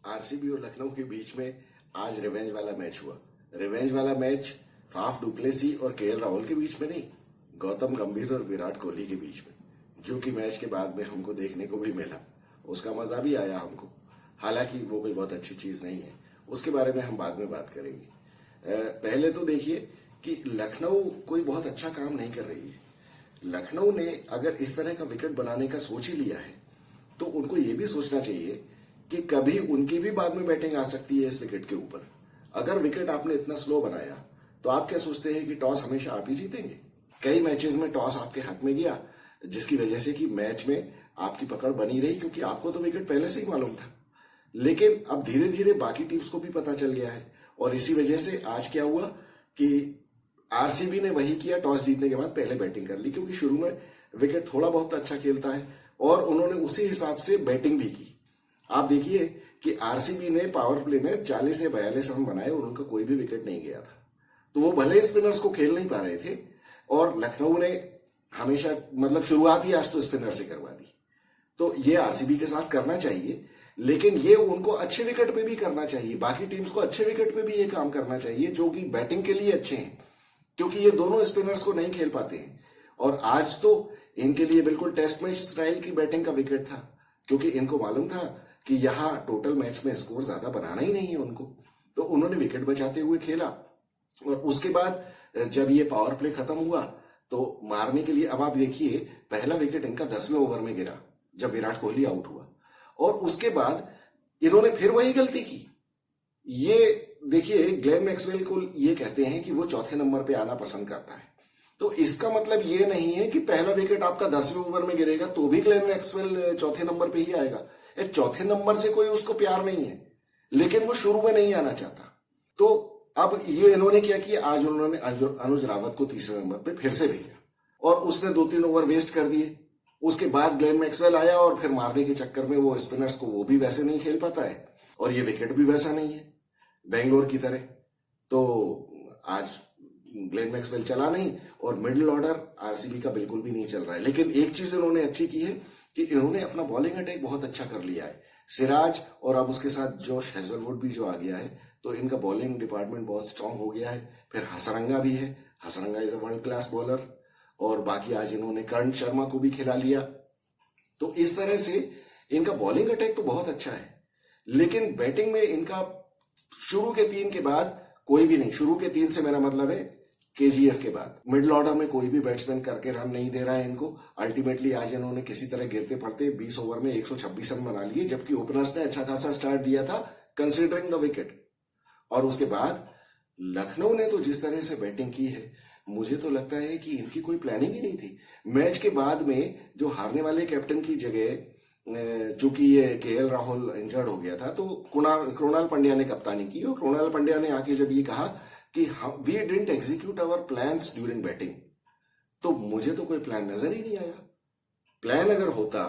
RCB और लखनऊ के बीच में आज रिवेंज वाला मैच हुआ। रिवेंज वाला मैच फाफ डुप्लेसी और केएल राहुल के बीच में नहीं, गौतम गंभीर और विराट कोहली के बीच में, जो कि मैच के बाद में हमको देखने को भी मिला। उसका मजा भी आया हमको, हालांकि वो कोई बहुत अच्छी चीज नहीं है, उसके बारे में हम बाद में बात करेंगे। पहले तो देखिए कि लखनऊ कोई बहुत अच्छा काम नहीं कर रही है। लखनऊ ने अगर इस तरह का विकेट बनाने का सोच ही लिया है तो उनको ये भी सोचना चाहिए कि कभी उनकी भी बाद में बैटिंग आ सकती है इस विकेट के ऊपर। अगर विकेट आपने इतना स्लो बनाया तो आप क्या सोचते हैं कि टॉस हमेशा आप ही जीतेंगे? कई मैचेस में टॉस आपके हाथ में गया, जिसकी वजह से कि मैच में आपकी पकड़ बनी रही, क्योंकि आपको तो विकेट पहले से ही मालूम था। लेकिन अब धीरे धीरे बाकी टीम्स को भी पता चल गया है और इसी वजह से आज क्या हुआ कि आरसीबी ने वही किया, टॉस जीतने के बाद पहले बैटिंग कर ली, क्योंकि शुरू में विकेट थोड़ा बहुत अच्छा खेलता है और उन्होंने उसी हिसाब से बैटिंग भी की। आप देखिए कि आरसीबी ने पावर प्ले में 40 से 42 रन बनाए और उनका कोई भी विकेट नहीं गया था। तो वो भले स्पिनर्स को खेल नहीं पा रहे थे और लखनऊ ने हमेशा शुरुआत ही आज तो स्पिनर से करवा दी। तो ये आरसीबी के साथ करना चाहिए, लेकिन ये उनको अच्छे विकेट पे भी करना चाहिए। बाकी टीम्स को अच्छे विकेट पे भी ये काम करना चाहिए जो कि बैटिंग के लिए अच्छे हैं, क्योंकि ये दोनों स्पिनर्स को नहीं खेल पाते हैं। और आज तो इनके लिए बिल्कुल टेस्ट मैच स्टाइल की बैटिंग का विकेट था, क्योंकि इनको मालूम था कि यहां टोटल मैच में स्कोर ज्यादा बनाना ही नहीं है उनको। तो उन्होंने विकेट बचाते हुए खेला और उसके बाद जब ये पावर प्ले खत्म हुआ तो मारने के लिए, अब आप देखिए पहला विकेट इनका 10वें ओवर में गिरा जब विराट कोहली आउट हुआ और उसके बाद इन्होंने फिर वही गलती की। ये देखिए, ग्लेन मैक्सवेल को ये कहते हैं कि वो चौथे नंबर पे आना पसंद करता है। तो इसका मतलब ये नहीं है कि पहला विकेट आपका 10वें ओवर में गिरेगा तो भी ग्लेन मैक्सवेल चौथे नंबर पे ही आएगा। चौथे नंबर से कोई उसको प्यार नहीं है, लेकिन वो शुरू में नहीं आना चाहता। तो अब ये इन्होंने क्या किया, आज उन्होंने अनुज रावत को तीसरे नंबर पे फिर से भेजा और उसने 2-3 ओवर वेस्ट कर दिए। उसके बाद ग्लेन मैक्सवेल आया और फिर मारने के चक्कर में वो स्पिनर्स को वो भी वैसे नहीं खेल पाता है और ये विकेट भी वैसा नहीं है बेंगलोर की तरह। तो आज ग्लेन मैक्सवेल चला नहीं और मिडिल ऑर्डर आरसीबी का बिल्कुल भी नहीं चल रहा है। लेकिन एक चीज इन्होंने अच्छी की है कि इन्होंने अपना बॉलिंग अटैक बहुत अच्छा कर लिया है। सिराज और अब उसके साथ जोश हेजलवुड भी जो आ गया है, तो इनका बॉलिंग डिपार्टमेंट बहुत स्ट्रांग हो गया है। फिर हसरंगा भी है, Hasaranga is a world class bowler. और बाकी आज इन्होंने करण शर्मा को भी खिला लिया। तो इस तरह से इनका बॉलिंग अटैक तो बहुत अच्छा है, लेकिन बैटिंग में इनका शुरू के 3 के बाद कोई भी नहीं। शुरू के 3 से मेरा मतलब है केजीएफ के बाद मिडिल ऑर्डर में कोई भी बैट्समैन करके रन नहीं दे रहा है इनको। अल्टीमेटली आज इन्होंने किसी तरह गिरते पड़ते 20 ओवर में 126 रन बना लिए, जबकि ओपनर्स ने अच्छा खासा स्टार्ट दिया था कंसिडरिंग द विकेट। और उसके बाद लखनऊ ने तो जिस तरह से बैटिंग की है, मुझे तो लगता है कि इनकी कोई प्लानिंग ही नहीं थी। मैच के बाद में जो हारने वाले कैप्टन की जगह चूंकि ये केएल राहुल इंजर्ड हो गया था, तो कृणाल पंड्या ने कप्तानी की और कृणाल पंड्या ने आके जब ये कहा कि we didn't execute our plans during batting, तो मुझे तो कोई प्लान नजर ही नहीं आया। प्लान अगर होता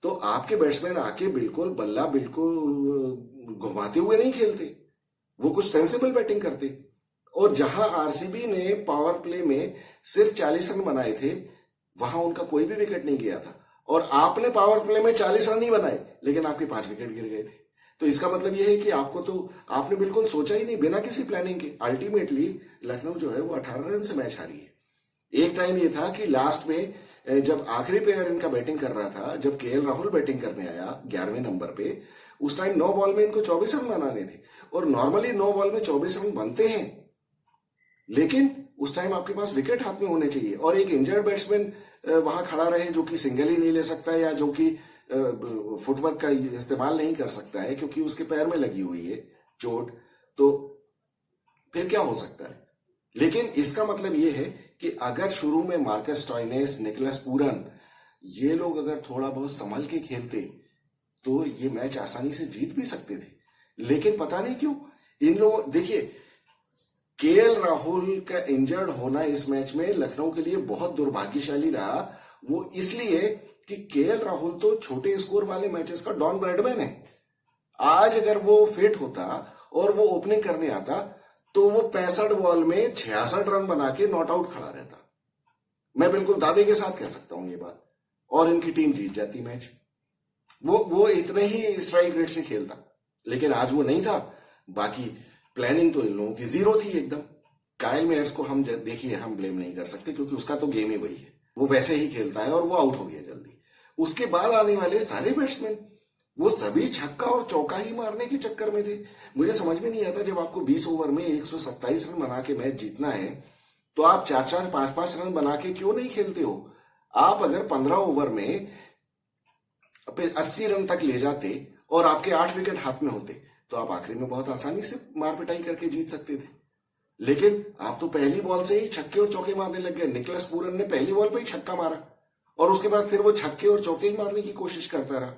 तो आपके बैट्समैन आके बिल्कुल बल्ला बिल्कुल घुमाते हुए नहीं खेलते, वो कुछ सेंसिबल बैटिंग करते। और जहां आरसीबी ने पावर प्ले में सिर्फ 40 रन बनाए थे, वहां उनका कोई भी विकेट नहीं गया था और आपने पावर प्ले में 40 रन नहीं बनाए, लेकिन आपके 5 विकेट गिर गए थे। तो इसका मतलब यह है कि आपने बिल्कुल सोचा ही नहीं, बिना किसी प्लानिंग के। अल्टीमेटली लखनऊ जो है वो 18 रन से मैच हारी है। एक टाइम ये था कि लास्ट में जब आखिरी प्लेयर इनका बैटिंग कर रहा था, जब केएल राहुल बैटिंग करने आया 11वें नंबर पे, उस टाइम 9 बॉल में इनको 24 रन बनाने थे। और नॉर्मली 9 बॉल में 24 रन बनते हैं, लेकिन उस टाइम आपके पास विकेट हाथ में होने चाहिए और एक इंजर्ड बैट्समैन वहां खड़ा रहे जो कि सिंगल ही नहीं ले सकता है या जो कि फुटवर्क का इस्तेमाल नहीं कर सकता है क्योंकि उसके पैर में लगी हुई है चोट, तो फिर क्या हो सकता है। लेकिन इसका मतलब यह है कि अगर शुरू में मार्कस स्टोइनिस, निकोलस पूरन, ये लोग अगर थोड़ा बहुत संभल के खेलते तो ये मैच आसानी से जीत भी सकते थे। लेकिन पता नहीं क्यों इन लोगों, देखिए केएल राहुल का इंजर्ड होना इस मैच में लखनऊ के लिए बहुत दुर्भाग्यशाली रहा। वो इसलिए कि केएल राहुल तो छोटे स्कोर वाले मैचेस का डॉन ब्रैडमैन है। आज अगर वो फिट होता और वो ओपनिंग करने आता तो वो 65 बॉल में 66 रन बना के नॉट आउट खड़ा रहता। मैं बिल्कुल दावे के साथ कह सकता हूं ये बात, और इनकी टीम जीत जाती मैच। वो इतने ही स्ट्राइक रेट से खेलता। लेकिन आज वो नहीं था। बाकी प्लानिंग तो इन लोगों की जीरो थी एकदम। काइल मेयर्स को हम देखिए हम ब्लेम नहीं कर सकते क्योंकि उसका तो गेम ही वही है, वो वैसे ही खेलता है और वो आउट हो गया जल्दी। उसके बाद आने वाले सारे बैट्समैन वो सभी छक्का और चौका ही मारने के चक्कर में थे। मुझे समझ में नहीं आता, जब आपको 20 ओवर में 127 रन बना के मैच जीतना है तो आप 4-4, 5-5 रन बना के क्यों नहीं खेलते हो? आप अगर 15 ओवर में 80 रन तक ले जाते और आपके 8 विकेट हाथ में होते तो आप आखिरी में बहुत आसानी से मार पिटाई करके जीत सकते थे। लेकिन आप तो पहली बॉल से ही छक्के और चौके मारने लग गए। निकोलस पूरन ने पहली बॉल पे ही छक्का मारा और उसके बाद फिर वो छक्के और चौके ही मारने की कोशिश करता रहा।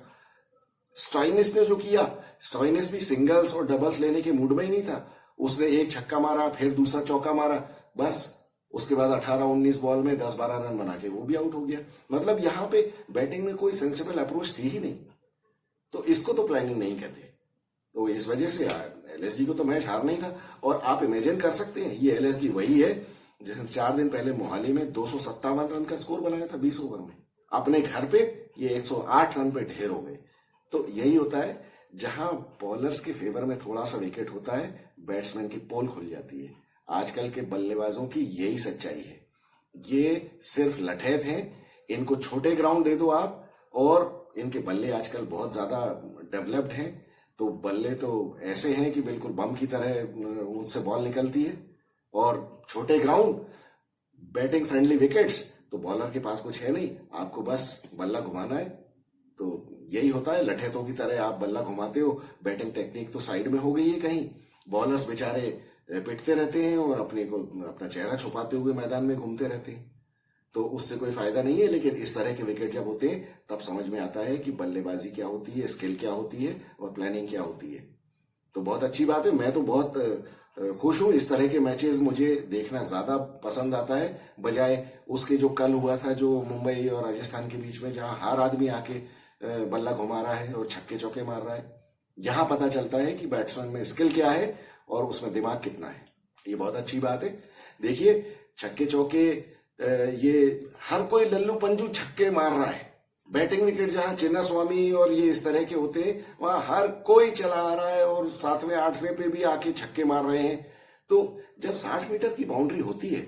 स्टोइनिस ने जो किया, स्टोइनिस भी सिंगल्स और डबल्स लेने के मूड में ही नहीं था। उसने एक छक्का मारा, फिर दूसरा चौका मारा, बस उसके बाद 18-19 बॉल में 10-12 रन बना के वो भी आउट हो गया। मतलब यहाँ पे बैटिंग में कोई सेंसिबल अप्रोच थी ही नहीं। तो इसको तो प्लानिंग नहीं कहते। तो इस वजह से एलएसजी को तो मैच हारना ही था। और आप इमेजिन कर सकते हैं, ये एलएसजी वही है जिसने 4 दिन पहले मोहाली में 257 रन का स्कोर बनाया था 20 ओवर में। अपने घर पे ये 108 रन पे ढेर हो गए। तो यही होता है, जहां बॉलर्स के फेवर में थोड़ा सा विकेट होता है, बैट्समैन की पोल खुल जाती है। आजकल के बल्लेबाजों की यही सच्चाई है। ये सिर्फ लठैत हैं, इनको छोटे ग्राउंड दे दो आप, और इनके बल्ले आजकल बहुत ज्यादा डेवलप्ड हैं। तो बल्ले तो ऐसे हैं कि बिल्कुल बम की तरह उनसे बॉल निकलती है। और छोटे ग्राउंड, बैटिंग फ्रेंडली विकेट्स, तो बॉलर के पास कुछ है नहीं, आपको बस बल्ला घुमाना है। तो यही होता है, लठैतों की तरह आप बल्ला घुमाते हो, बैटिंग टेक्निक तो साइड में हो गई है कहीं। बॉलर्स बेचारे पिटते रहते हैं और अपना चेहरा छुपाते हुए मैदान में घूमते रहते हैं। तो उससे कोई फायदा नहीं है। लेकिन इस तरह के विकेट जब होते हैं तब समझ में आता है कि बल्लेबाजी क्या होती है, स्किल क्या होती है और प्लानिंग क्या होती है। तो बहुत अच्छी बात है। मैं तो बहुत खुश हूं। इस तरह के मैचेस मुझे देखना ज्यादा पसंद आता है, बजाय उसके जो कल हुआ था, जो मुंबई और राजस्थान के बीच में, जहां हर आदमी आके बल्ला घुमा रहा है और छक्के चौके मार रहा है। यहां पता चलता है कि बैट्समैन में स्किल क्या है और उसमें दिमाग कितना है। ये बहुत अच्छी बात है। देखिए, छक्के चौके, ये हर कोई लल्लू पंजू छक्के मार रहा है। बैटिंग विकेट जहां चिन्ना स्वामी और ये इस तरह के होते हैं, वहां हर कोई चला आ रहा है और 7वें 8वें पे भी आके छक्के मार रहे हैं। तो जब 60 मीटर की बाउंड्री होती है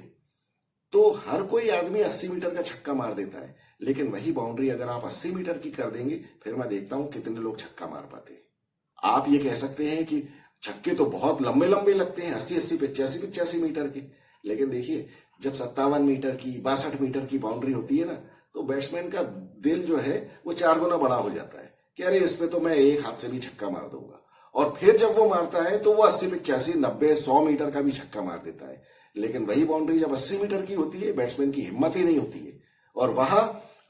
तो हर कोई आदमी 80 मीटर का छक्का मार देता है। लेकिन वही बाउंड्री अगर आप 80 मीटर की कर देंगे, फिर मैं देखता हूं कितने लोग छक्का मार पाते हैं। आप ये कह सकते हैं कि छक्के तो बहुत लंबे लंबे लगते हैं, 80-80, 85-85 मीटर के। लेकिन देखिए, जब 57 मीटर की, 62 मीटर की बाउंड्री होती है ना, तो बैट्समैन का दिल जो है वो 4 गुना बड़ा हो जाता है कि अरे इसमें तो मैं एक हाथ से भी छक्का मार दूंगा। और फिर जब वो मारता है तो वो 80-85, 90, 100 मीटर का भी छक्का मार देता है। लेकिन वही बाउंड्री जब 80 मीटर की होती है, बैट्समैन की हिम्मत ही नहीं होती है। और वहां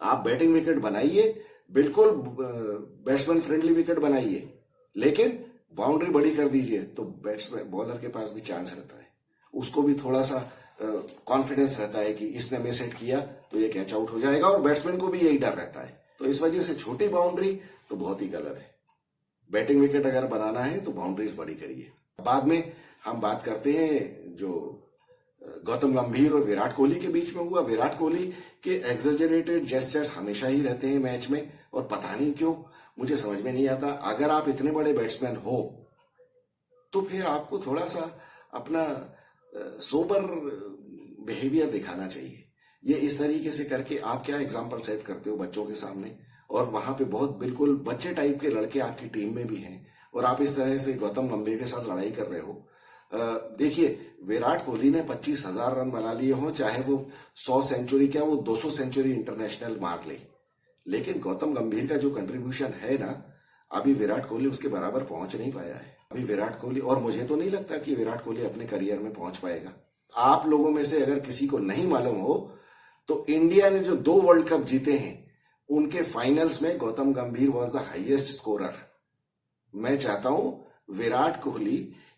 आप बैटिंग विकेट बनाइए, बिल्कुल बैट्समैन फ्रेंडली विकेट बनाइए, लेकिन बाउंड्री बड़ी कर दीजिए तो बैट्समैन, बॉलर के पास भी चांस रहता है। उसको भी थोड़ा सा कॉन्फिडेंस रहता है कि इसने मिस हिट किया तो ये कैच आउट हो जाएगा, और बैट्समैन को भी यही डर रहता है। तो इस वजह से छोटी बाउंड्री तो बहुत ही गलत है। बैटिंग विकेट अगर बनाना है तो बाउंड्रीज बड़ी करिए। बाद में हम बात करते हैं जो गौतम गंभीर और विराट कोहली के बीच में हुआ। विराट कोहली के एग्जेजरेटेड जेस्चर्स हमेशा ही रहते हैं मैच में, और पता नहीं क्यों मुझे समझ में नहीं आता। अगर आप इतने बड़े बैट्समैन हो तो फिर आपको थोड़ा सा अपना सोबर बिहेवियर दिखाना चाहिए। ये इस तरीके से करके आप क्या एग्जाम्पल सेट करते हो बच्चों के सामने, और वहां पे बहुत बिल्कुल बच्चे टाइप के लड़के आपकी टीम में भी हैं, और आप इस तरह से गौतम गंभीर के साथ लड़ाई कर रहे हो। देखिए, विराट कोहली ने 25,000 रन बना लिए हों, चाहे वो 100 सेंचुरी क्या, वो 200 सेंचुरी इंटरनेशनल मार ले, लेकिन गौतम गंभीर का जो कंट्रीब्यूशन है ना, अभी विराट कोहली उसके बराबर पहुंच नहीं पाया है। अभी विराट कोहली, और मुझे तो नहीं लगता कि विराट कोहली अपने करियर में पहुंच पाएगा। आप लोगों में से अगर किसी को नहीं मालूम हो तो इंडिया ने जो 2 वर्ल्ड कप जीते हैं उनके फाइनल्स में गौतम गंभीर वॉज द हाईएस्ट स्कोरर। मैं चाहता हूं विराट कोहली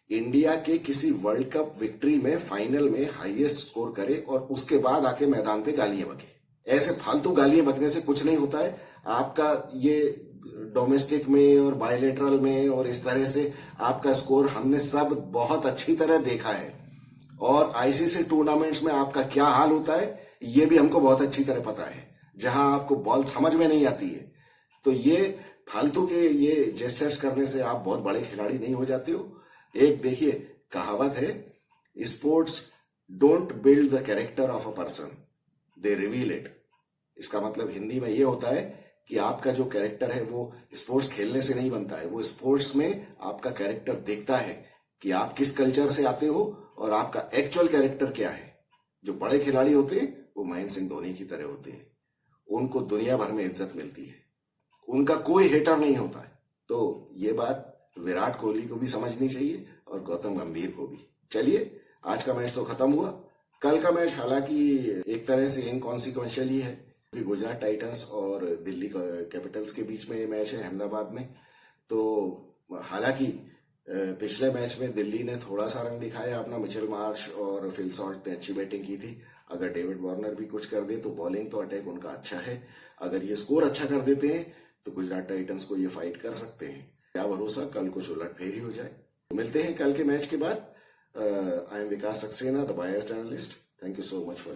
इंडिया के किसी वर्ल्ड कप विक्ट्री में, फाइनल में हाईएस्ट स्कोर करे और उसके बाद आके मैदान पे गालियां बके। ऐसे फालतू गालियां बकने से कुछ नहीं होता है। आपका ये डोमेस्टिक में और बायलेटरल में और इस तरह से आपका स्कोर हमने सब बहुत अच्छी तरह देखा है, और आईसीसी टूर्नामेंट्स में आपका क्या हाल होता है ये भी हमको बहुत अच्छी तरह पता है, जहां आपको बॉल समझ में नहीं आती है। तो ये फालतू के ये जेस्चर्स करने से आप बहुत बड़े खिलाड़ी नहीं हो जाते हो। एक देखिए कहावत है, sports don't build the character of a person, they reveal it. इसका मतलब हिंदी में ये होता है कि आपका जो कैरेक्टर है वो स्पोर्ट्स खेलने से नहीं बनता है, वो स्पोर्ट्स में आपका कैरेक्टर देखता है कि आप किस कल्चर से आते हो और आपका एक्चुअल कैरेक्टर क्या है। जो बड़े खिलाड़ी होते हैं वो महेंद्र सिंह धोनी की तरह होते हैं, उनको दुनिया भर में इज्जत मिलती है, उनका कोई हेटर नहीं होता है। तो ये बात विराट कोहली को भी समझनी चाहिए और गौतम गंभीर को भी। चलिए, आज का मैच तो खत्म हुआ। कल का मैच हालांकि एक तरह से इनकॉन्सिक्वेंशियल ही है, क्योंकि गुजरात टाइटंस और दिल्ली कैपिटल्स के बीच में ये मैच है अहमदाबाद में। तो हालांकि पिछले मैच में दिल्ली ने थोड़ा सा रन दिखाया अपना, मिचेल मार्श और फिल सॉल्ट ने अच्छी बैटिंग की थी। अगर डेविड वार्नर भी कुछ कर दे तो बॉलिंग तो अटैक उनका अच्छा है। अगर ये स्कोर अच्छा कर देते हैं तो गुजरात टाइटंस को ये फाइट कर सकते हैं। क्या भरोसा कल कुछ उलटफेर ही हो जाए। तो मिलते हैं कल के मैच के बाद। I am Vikas Saxena, the biased analyst. Thank you so much for